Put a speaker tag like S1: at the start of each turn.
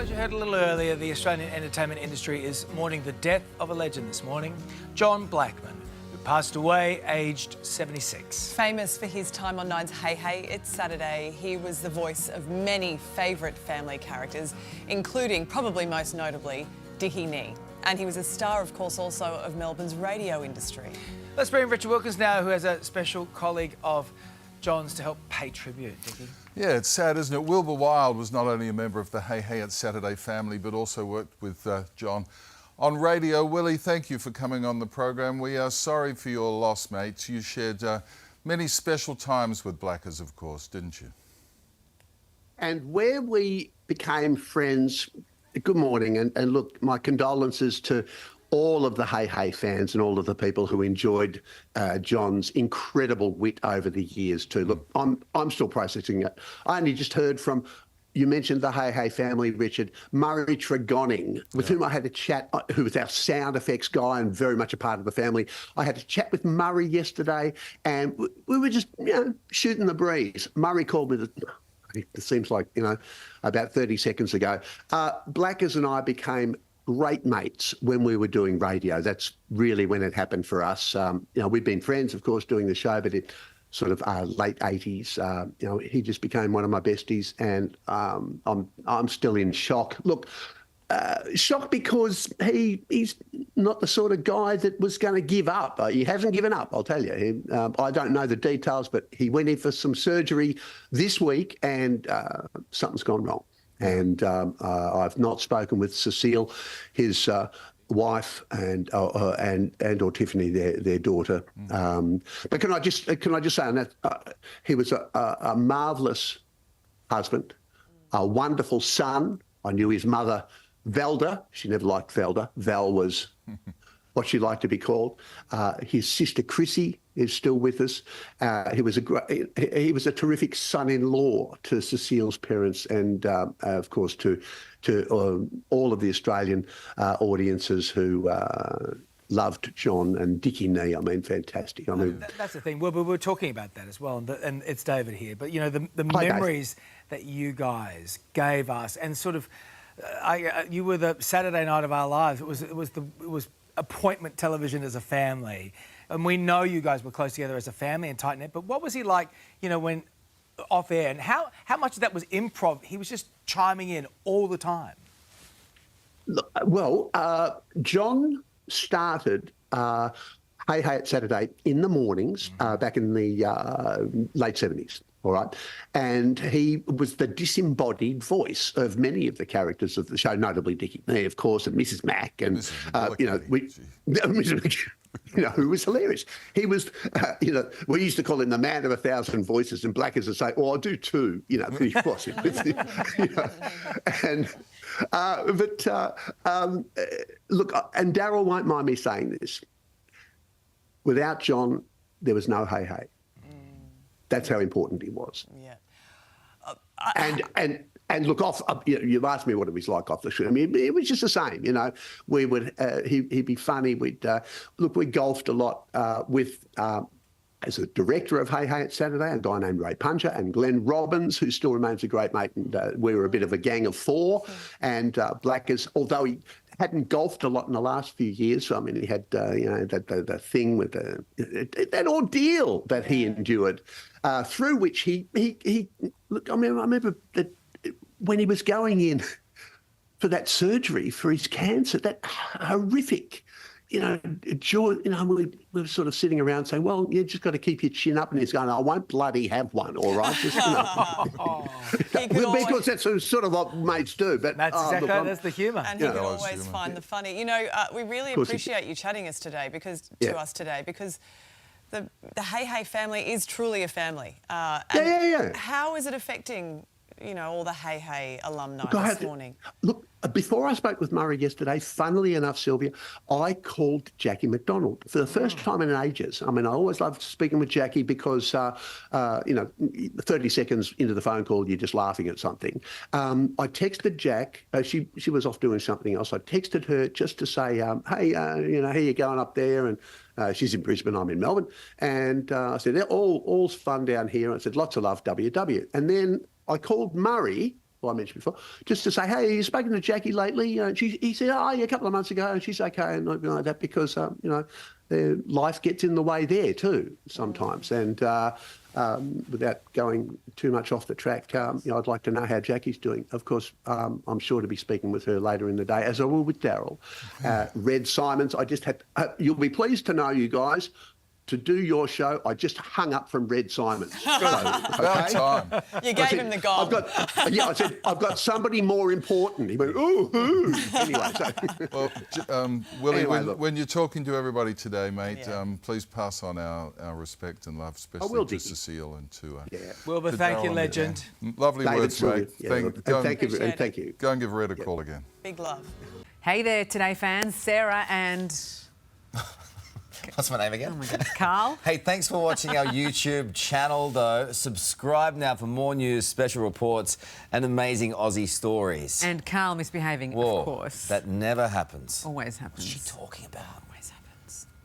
S1: As you heard a little earlier, the Australian entertainment industry is mourning the death of a legend this morning, John Blackman, who passed away aged 76.
S2: Famous for his time on Nine's Hey Hey, It's Saturday, he was the voice of many favourite family characters, including, probably most notably, Dickie Nee. And he was a star, of course, also of Melbourne's radio industry.
S1: Let's bring Richard Wilkins now, who has a special colleague of John's to help pay tribute. Dickie.
S3: Yeah, it's sad, isn't it? Wilbur Wilde was not only a member of the Hey Hey It's Saturday family, but also worked with John on radio. Willie, thank you for coming on the program. We are sorry for your loss, mates. You shared many special times with Blackers, of course, didn't you?
S4: And where we became friends, good morning, and look, my condolences to all of the Hey Hey fans and all of the people who enjoyed John's incredible wit over the years too. Look, I'm still processing it. I only just heard from, you mentioned the Hey Hey family, Richard, Murray Tregonning, with whom I had a chat, who was our sound effects guy and very much a part of the family. I had a chat with Murray yesterday and we were just, shooting the breeze. Murray called me, it seems like, about 30 seconds ago. Blackers and I became great mates when we were doing radio. That's really when it happened for us. We've been friends, of course, doing the show, but it sort of late 80s. He just became one of my besties, and I'm still in shock. Look, shocked because he's not the sort of guy that was going to give up. He hasn't given up, I'll tell you. I don't know the details, but he went in for some surgery this week, and something's gone wrong. And I've not spoken with Cecile, his wife, and or Tiffany, their daughter. But can I just say on that, he was a marvellous husband, a wonderful son. I knew his mother, Wilde. She never liked Wilde. Val was what she liked to be called. His sister Chrissy is still with us. He was a terrific son-in-law to Cecile's parents, and of course to all of the Australian audiences who loved John and Dickie Nee. I mean, fantastic. I mean,
S1: that's the thing. We were talking about that as well, and it's David here. But the memories that you guys gave us, and sort of, you were the Saturday night of our lives. It was appointment television as a family. And we know you guys were close together as a family and tight-knit, but what was he like, when off air? And how much of that was improv? He was just chiming in all the time.
S4: Well, John started Hey Hey It's Saturday in the mornings back in the late 70s. All right. And he was the disembodied voice of many of the characters of the show, notably Dickie Nee, of course, and Mrs. Mac, and, who was hilarious. He was, we used to call him the man of 1,000 voices, and Blackers would say, I do too, he was. Look, and Daryl won't mind me saying this. Without John, there was no Hey Hey. That's how important he was.
S2: Yeah.
S4: And look, you've asked me what it was like off the shoot. I mean, it was just the same. We would he'd be funny. We golfed a lot with as a director of Hey Hey It's Saturday, a guy named Ray Puncher, and Glenn Robbins, who still remains a great mate. And we were a bit of a gang of four. And Blackers, although he hadn't golfed a lot in the last few years. So, I mean, he had, the thing with that ordeal that he endured, through which he look, I remember that when he was going in for that surgery for his cancer, that horrific, joy, we were sort of sitting around saying, well, you just got to keep your chin up, and he's going, I won't bloody have one, all right? Just, because that's sort of what mates do. But
S1: that's exactly, that's the humour.
S2: And he can always find the funny. We really appreciate you chatting to us today, because the Hey Hey family is truly a family. How is it affecting, all the Hey Hey alumni this morning?
S4: Look, before I spoke with Murray yesterday, funnily enough, Sylvia, I called Jackie McDonald for the first time in ages. I mean, I always loved speaking with Jackie because, 30 seconds into the phone call, you're just laughing at something. I texted Jack. She was off doing something else. I texted her just to say, hey, how you going up there? And she's in Brisbane, I'm in Melbourne. And I said, all's fun down here. And I said, lots of love, WW. And then I called Murray who I mentioned before, just to say, hey, you spoken to Jackie lately? And he said, oh, yeah, a couple of months ago, and she's okay, and like that, because, their life gets in the way there too sometimes. And without going too much off the track, I'd like to know how Jackie's doing. Of course, I'm sure to be speaking with her later in the day, as I will with Daryl. Red Simons, I just had, you'll be pleased to know, you guys, to do your show, I just hung up from Red Simons. So,
S3: About time.
S2: You gave him the gong.
S4: I said, I've got somebody more important. He went, ooh, ooh. Anyway, so...
S3: Well, Willie,
S4: Anyway,
S3: when you're talking to everybody today, mate, please pass on our respect and love, especially to Cecile and to
S1: Wilbur, thank you, legend.
S3: Lovely
S4: David,
S3: words, mate.
S4: Thank you.
S3: Go and give Red a call again.
S2: Big love.
S5: Hey there, Today fans. Sarah and...
S6: What's my name again?
S5: Oh my goodness, Carl.
S6: Hey, thanks for watching our YouTube channel, though. Subscribe now for more news, special reports, and amazing Aussie stories.
S5: And Carl misbehaving,
S6: Whoa,
S5: of course.
S6: that never happens.
S5: Always happens.
S6: What's she talking about?